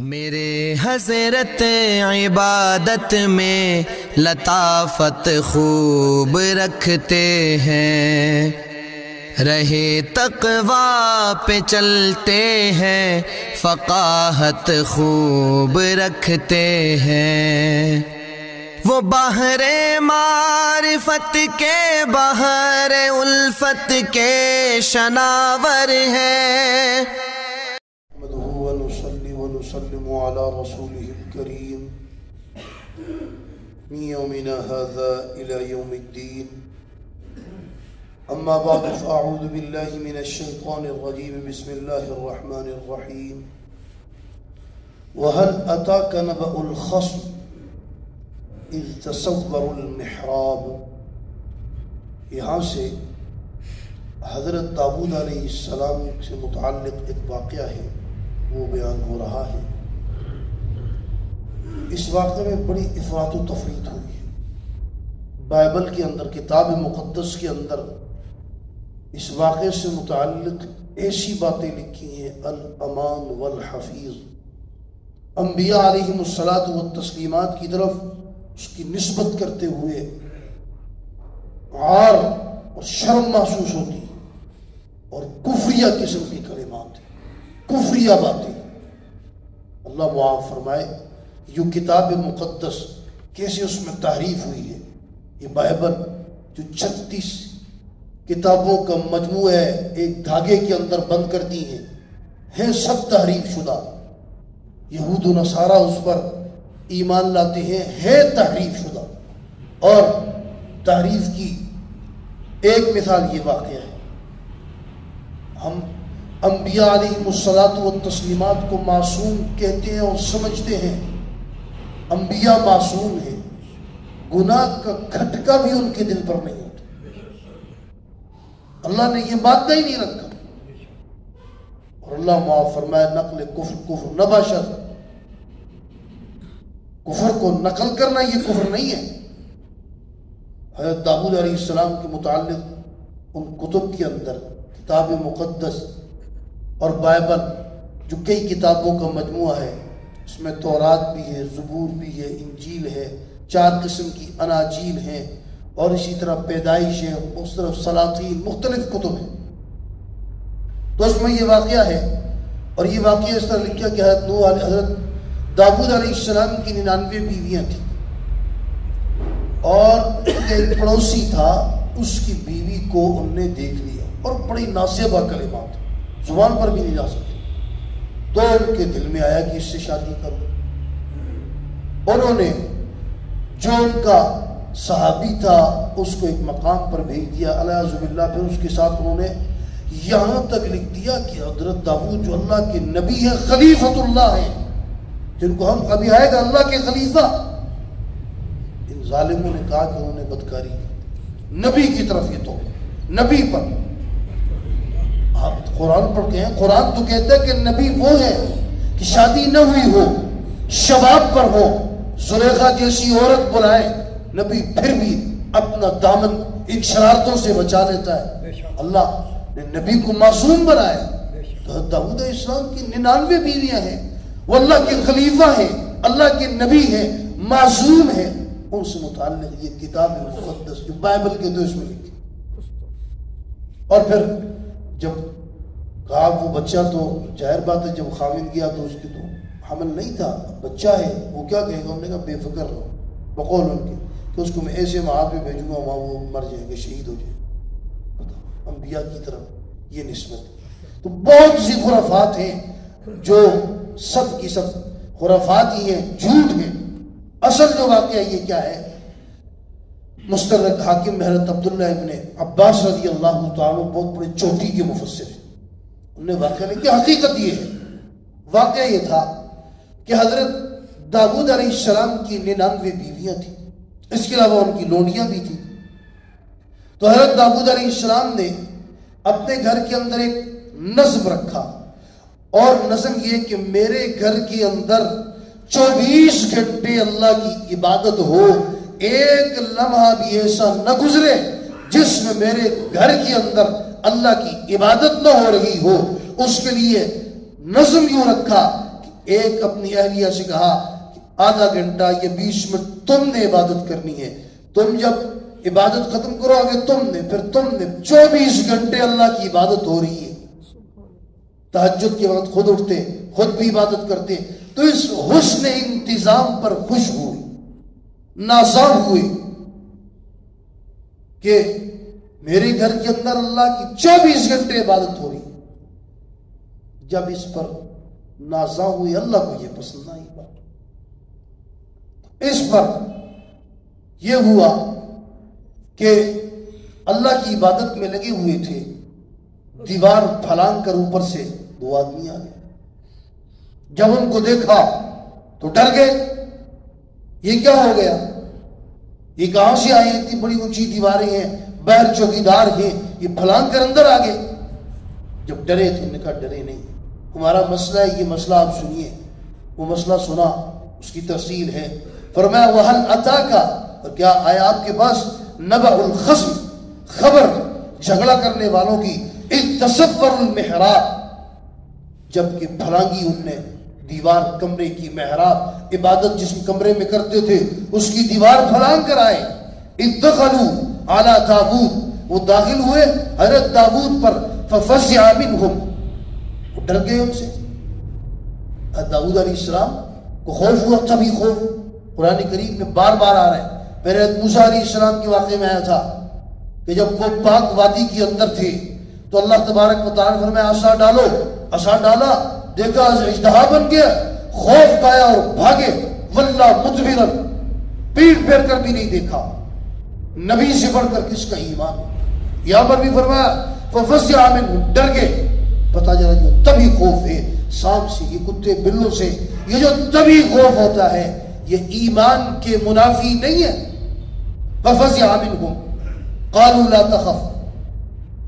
میرے حضرت عبادت میں لطافت خوب رکھتے ہیں، رہے تقویٰ پہ چلتے ہیں، فقاہت خوب رکھتے ہیں۔ وہ بحر معرفت کے بحر الفت کے شناور ہیں۔ ونسلم على رسوله الكريم من يومنا هذا إلى يوم الدين. أما بعد فأعوذ بالله من الشيطان الرجيم. بسم الله الرحمن الرحيم. وهل أتاك نبأ الخصم إذ تصوروا المحراب. یہاں سے حضرت داؤد علیہ السلام سے متعلق ایک واقعہ ہے، وہ بیان ہو رہا ہے۔ اس واقعے میں بڑی افراط و تفریط ہوئی ہے۔ بائبل کے اندر، کتاب مقدس کے اندر اس واقعے سے متعلق ایسی باتیں لکھی ہیں، الامان والحفیظ، انبیاء علیہم الصلاۃ والتسلیمات کی طرف اس کی نسبت کرتے ہوئے عار اور شرم محسوس ہوتی اور کفریہ قسم کی کلمات، کفریہ باتیں۔ اللہ معاف فرمائے، یہ کتاب مقدس کیسے اس میں تحریف ہوئی ہے۔ یہ بائبل جو 36 کتابوں کا مجموعہ ہے، ایک دھاگے کے اندر بند کر دی ہیں سب تحریف شدہ۔ یہود و نصارہ اس پر ایمان لاتے ہیں، ہے تحریف شدہ۔ اور تحریف کی ایک مثال یہ واقعہ ہے۔ ہم انبیاء علیہم الصلاۃ والتسلیمات کو معصوم کہتے ہیں اور سمجھتے ہیں۔ انبیاء معصوم ہیں، گناہ کا کھٹکا بھی ان کے دل پر نہیں ہوتا۔ اللہ نے یہ مادہ ہی نہیں رکھا۔ اور اللہ معاف فرمائے، نقل کفر نہ باشد، کفر کو نقل کرنا یہ کفر نہیں ہے۔ حضرت داؤد علیہ السلام کے متعلق ان کتب کے اندر، کتاب مقدس اور بائبل جو کئی کتابوں کا مجموعہ ہے، اس میں تورات بھی ہے، زبور بھی ہے، انجیل ہے، 4 قسم کی اناجیل ہیں، اور اسی طرح پیدائش ہے، مختلف سلاطین، مختلف کتب ہیں۔ تو اس میں یہ واقعہ ہے، اور یہ واقعہ اس طرح لکھا کہ حضرت داؤد علیہ السلام کی 99 بیویاں تھیں، اور ایک پڑوسی تھا، اس کی بیوی کو انہوں نے دیکھ لیا، اور بڑی ناسبہ کلمات زبان پر بھی نہیں جا سکتے۔ تو ان کے دل میں آیا کہ اس سے شادی کرو۔ انہوں نے جو ان کا صحابی تھا اس کو ایک مقام پر بھیج دیا، الیاذ باللہ۔ پھر اس کے ساتھ انہوں نے یہاں تک لکھ دیا کہ حضرت داؤد جو اللہ کے نبی ہے، خلیفۃ اللہ ہے، جن کو ہم ابھی آئے گا اللہ کے خلیفہ۔ ان ظالموں نے کہا کہ انہوں نے بدکاری کی نبی کی طرف، یہ تو نبی پر۔ آپ قرآن پڑھتے ہیں، قرآن تو کہتا ہے کہ نبی وہ ہے کہ شادی نہ ہوئی ہو، شباب پر ہو، زلیخا جیسی عورت بلائے، نبی پھر بھی اپنا دامن ان شرارتوں سے بچا لیتا ہے۔ اللہ نے نبی کو معصوم بنایا۔ تو داؤد علیہ السلام کی 99 بیویاں ہیں، وہ اللہ کے خلیفہ ہیں، اللہ کے نبی ہیں، معصوم ہیں۔ ان سے متعلق یہ کتاب مقدس جو بائبل کے دو اس میں لکھی۔ اور پھر جب کہا وہ بچہ، تو ظاہر بات ہے جب خامد گیا تو اس کی تو حمل نہیں تھا، بچہ ہے، وہ کیا کہے گا؟ انہوں نے کہا بے فکر رہو، بقول ان کے کہ اس کو میں ایسے ماں پہ بھیجوں گا وہاں وہ مر جائے گا، شہید ہو جائے۔ انبیاء کی طرف یہ نسبت۔ تو بہت سی خرافات ہیں جو سب کی سب خرافات ہی ہیں، جھوٹ ہیں۔ اصل جو واقعہ یہ کیا ہے، مستدرک حاکم حضرت عبداللہ ابن عباس رضی اللہ تعالیٰ بہت بڑے چوٹی کے مفسر ہیں، انہوں نے واقعہ لکھا۔ حقیقت یہ ہے، واقعہ یہ تھا کہ حضرت داؤد علیہ السلام کی 99 بیویاں تھیں، اس کے علاوہ ان کی لونڈیاں بھی تھیں۔ تو حضرت داؤد علیہ السلام نے اپنے گھر کے اندر ایک نظم رکھا، اور نظم یہ کہ میرے گھر کے اندر 24 گھنٹے اللہ کی عبادت ہو، ایک لمحہ بھی ایسا نہ گزرے جس میں میرے گھر کے اندر اللہ کی عبادت نہ ہو رہی ہو۔ اس کے لیے نظم یوں رکھا کہ ایک اپنی اہلیہ سے کہا کہ آدھا گھنٹہ یا 20 منٹ تم نے عبادت کرنی ہے. تم جب عبادت ختم کرو گے پھر تم نے 24 گھنٹے اللہ کی عبادت ہو رہی ہے. تہجد کے وقت خود اٹھتے, خود بھی عبادت کرتے. تو اس حسن انتظام پر خوش ہوئے, نازاں ہوئے کہ میرے گھر کے اندر اللہ کی 24 گھنٹے عبادت ہو رہی. جب اس پر نازاں ہوئے, اللہ کو یہ پسند آئی بات. اس پر یہ ہوا کہ اللہ کی عبادت میں لگے ہوئے تھے, دیوار پھلانگ کر اوپر سے 2 آدمی آ گئے. جب ان کو دیکھا تو ڈر گئے, یہ کیا ہو گیا, یہ کہاں سے آئے, اتنی بڑی اونچی دیواریں ہیں, باہر چوکیدار ہیں, یہ پھلانگ کر اندر آ گئے. جب ڈرے تو انہوں نے کہا ڈرے نہیں, ہمارا مسئلہ ہے, یہ مسئلہ آپ سنیے. وہ مسئلہ سنا, اس کی تفصیل ہے. فرمایا وَهَلْ أَتَاكَ, اور کیا آیا آپ کے پاس نبأ الخصم, خبر جھگڑا کرنے والوں کی, اذ تصوروا المحراب, جب کہ پھلانگی ان نے دیوار کمرے کی, محراب عبادت جس کمرے میں کرتے تھے اس کی دیوار پھلانگ کر آئے. اذ دخلوا علی داؤد, وہ داخل ہوئے حضرت داؤد پر, ففزع منہم, وہ ڈر گئے ان سے. داؤد علیہ السلام کو خوف ہوا, تبھی خوف قرآن کریم میں بار بار آ رہا ہے. پہلے موسیٰ علیہ السلام کے واقعے میں آیا تھا کہ جب وہ پاک وادی کے اندر تھے تو اللہ تبارک و تعالیٰ نے فرمایا عصا ڈالو, عصا ڈالا, دیکھا اژدہا بن گیا, خوف کھایا اور بھاگے. واللہ مدبرا, پیٹ پھیر کر بھی نہیں دیکھا. نبی سے بڑھ کر کس کا ایمان. یہاں پر بھی فرمایا ففزع منہم, ڈر گئے. پتہ چلا جو تبھی خوف ہے سانپ سے, یہ کتے بلوں سے, یہ جو تبھی خوف ہوتا ہے یہ ایمان کے منافی نہیں ہے. ففزع منہم قالوا لا تخف,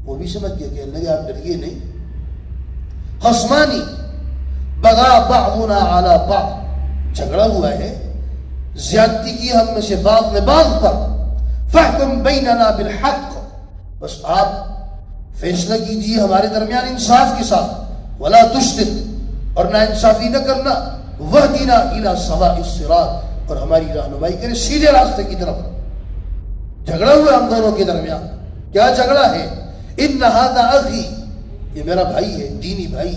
وہ بھی سمجھ گئے کہ اللہ آپ ڈریے نہیں. خصمانی بغا بعضنا علی بعض, جھگڑا ہوا ہے, زیادتی کی ہم میں سے بعض نے بعض پر. فاحکم بیننا بالحق, بس آپ فیصلہ کیجیے ہمارے درمیان انصاف کے ساتھ. ولا تشدد, اور نا انصافی نہ کرنا. وہدنا الی سواء الصراط, اور ہماری رہنمائی کرے سیدھے راستے کی طرف. جھگڑا ہوا ہم دونوں کے درمیان. کیا جھگڑا ہے؟ ان ھذا اخی, یہ میرا بھائی ہے, دینی بھائی.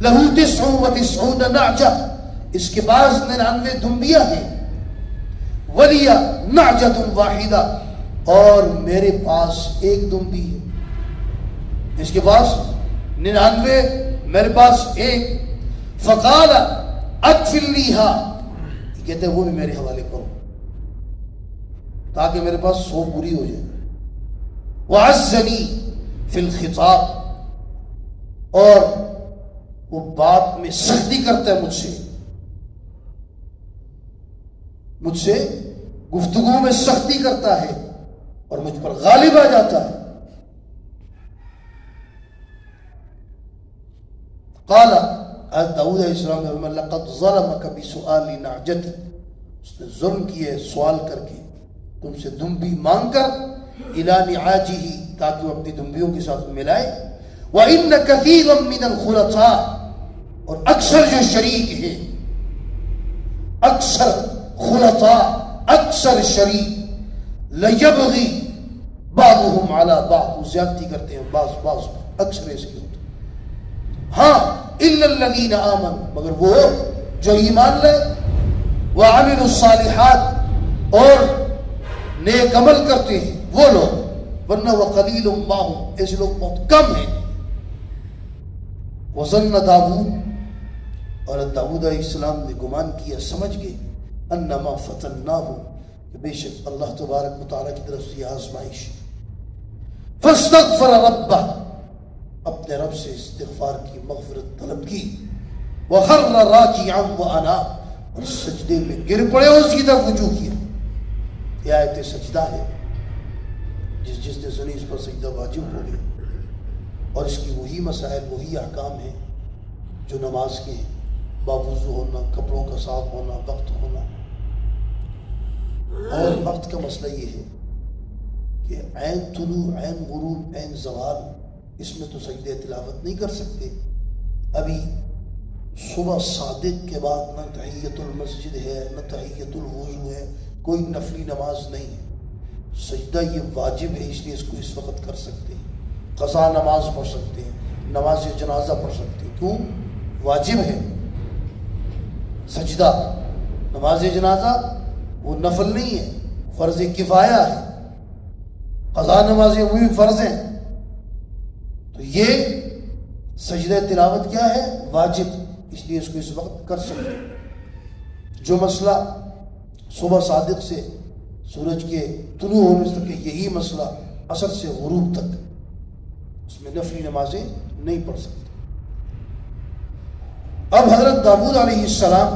لہو 99 نعجہ, اس کے پاس 99 دمبیاں ہیں. ولی نعجۃ واحدہ, اور میرے پاس ایک دمبی ہے. اس کے پاس 99, میرے پاس ایک. فقال اکفلنیھا, کہتے ہیں وہ بھی میرے حوالے کرو تاکہ میرے پاس 100 پوری ہو جائے. وعزنی فی الخطاب, اور وہ بات میں سختی کرتا ہے مجھ سے گفتگو میں سختی کرتا ہے اور مجھ پر غالب آ جاتا ہے. قال داؤد علیہ السلام نے لقد ظلمك بسؤال نعجتی, اس نے ظلم کیا ہے سوال کر کے, تم سے دمبی مانگ کر. الى نعاجه, تاکہ وہ اپنی دمبیوں کے ساتھ ملائے. وان كثيرا من الخلطاء, اور اکثر جو شریک ہیں, اکثر خلطاء, اکثر شریک, لیبغی بعضهم على بعض, وہ زیادتی کرتے ہیں بعض اکثر ایسے ہوتے. ہاں الا الذين آمنوا, مگر وہ جو ایمان لائے. وعملوا الصالحات, اور نیک عمل کرتے ہیں وہ لوگ. ورنہ وقلیل ما هم, ایسے لوگ بہت کم ہیں. وظن داؤد, اور داؤد علیہ السلام نے گمان کیا, سمجھ گئے, انما فتناہ, کہ بے شک اللہ تبارک و تعالیٰ کی طرف سے یہ آزمائش. فاستغفر ربہ, اپنے رب سے استغفار کی, مغفرت طلب کی. وخر راکعا واناب, اور سجدے میں گر پڑے اور اس کی طرف رجوع کیا. یہ آیت سجدہ ہے, جس نے سنی اس پر سجدہ واجب ہو گیا. اور اس کی وہی مسائل, وہی احکام ہیں جو نماز کے ہیں. باوضو ہونا, کپڑوں کا صاف ہونا, وقت ہونا. اور وقت کا مسئلہ یہ ہے کہ عین طلوع, عین غروب, عین زوال, اس میں تو سجدہ تلاوت نہیں کر سکتے. ابھی صبح صادق کے بعد نہ تحیت المسجد ہے نہ تحیت الوضو ہے، کوئی نفلی نماز نہیں ہے۔ سجدہ یہ واجب ہے، اس لیے اس کو اس وقت کر سکتے ہیں، قضا نماز پڑھ سکتے ہیں، نماز جنازہ پڑھ سکتے ہیں، کیوں؟ واجب ہے سجدہ۔ نماز جنازہ وہ نفل نہیں ہے، فرض کفایہ ہے، قضا نمازیں وہ بھی فرض ہیں۔ تو یہ سجدہ تلاوت کیا ہے؟ واجب، اس لیے اس کو اس وقت کر سکتے ہیں۔ جو مسئلہ صبح صادق سے سورج کے طلوع ہونے تک ہے، یہی مسئلہ عصر سے غروب تک، اس میں نفلی نمازیں نہیں پڑھ سکتے۔ اب حضرت داؤد علیہ السلام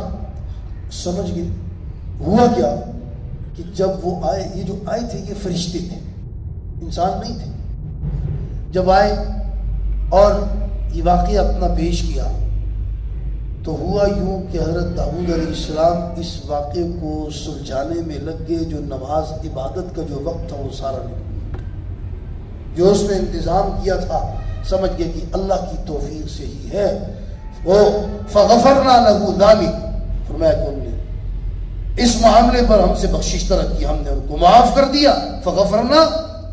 سمجھ گئے ہوا کیا کہ جب وہ آئے، یہ جو آئے تھے یہ فرشتے تھے، انسان نہیں تھے۔ جب آئے اور یہ واقعہ اپنا پیش کیا تو ہوا یوں کہ حضرت داؤد علیہ السلام اس واقعے کو سلجھانے میں لگ گئے۔ جو نماز عبادت کا جو وقت تھا وہ سارا نکل، جو اس میں انتظام کیا تھا، سمجھ گئے کہ اللہ کی توفیق سے ہی ہے۔ وہ فغفرنا لہ ذلک، فرمایا کہ ان نے اس معاملے پر ہم سے بخشش طلب کی، ہم نے ان کو معاف کر دیا۔ فغفرنا،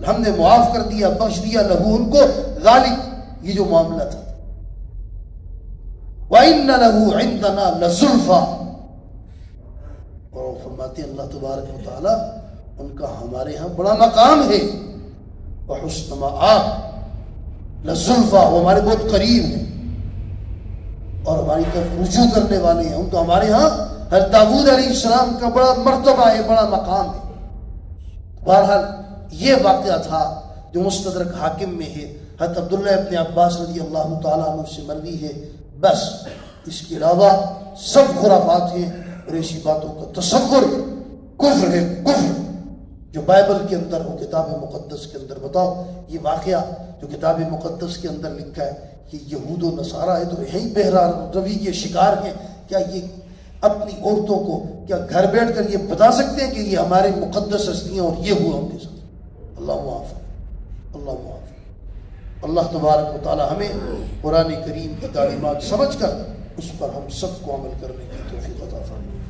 ہم نے معاف کر دیا، بخش دیا، لہو ان کو، ذالک، یہ جو معاملہ تھا۔ وَإِنَّ لَهُ عِنْدَنَا لَزُلْفَىٰ، اور وہ فرماتے ہیں اللہ تبارک و تعالیٰ ان کا ہمارے ہاں بڑا مقام ہے۔ وَحُسْنَ مَآبٍ، لَزُلْفَىٰ، وہ ہمارے بہت قریب ہیں اور ہماری طرف رجوع کرنے والے ہیں۔ ان کا ہمارے ہاں حضرت داؤد علیہ السلام کا بڑا مرتبہ ہے، بڑا مقام ہے۔ بہرحال یہ واقعہ تھا جو مستدرک حاکم میں ہے، حضرت عبداللہ ابن عباس رضی اللہ تعالیٰ عنہ سے مروی ہے۔ بس اس کے علاوہ سب خرافات ہیں اور ایسی باتوں کا تصور کفر ہے، کفر جو بائبل کے اندر ہو، کتاب مقدس کے اندر۔ بتاؤ یہ واقعہ جو کتاب مقدس کے اندر لکھا ہے کہ یہود و نصارہ ہے تو یہی بہرا روی کے شکار ہیں، کیا یہ اپنی عورتوں کو کیا گھر بیٹھ کر یہ بتا سکتے ہیں کہ یہ ہمارے مقدس ہستیاں اور یہ ہوا ان کے ساتھ؟ اللہ معاف، اللہ معاف۔ اللہ تبارک و تعالی ہمیں قرآن کریم کی تعلیمات سمجھ کر اس پر ہم سب کو عمل کرنے کی توفیق عطا فرمائے۔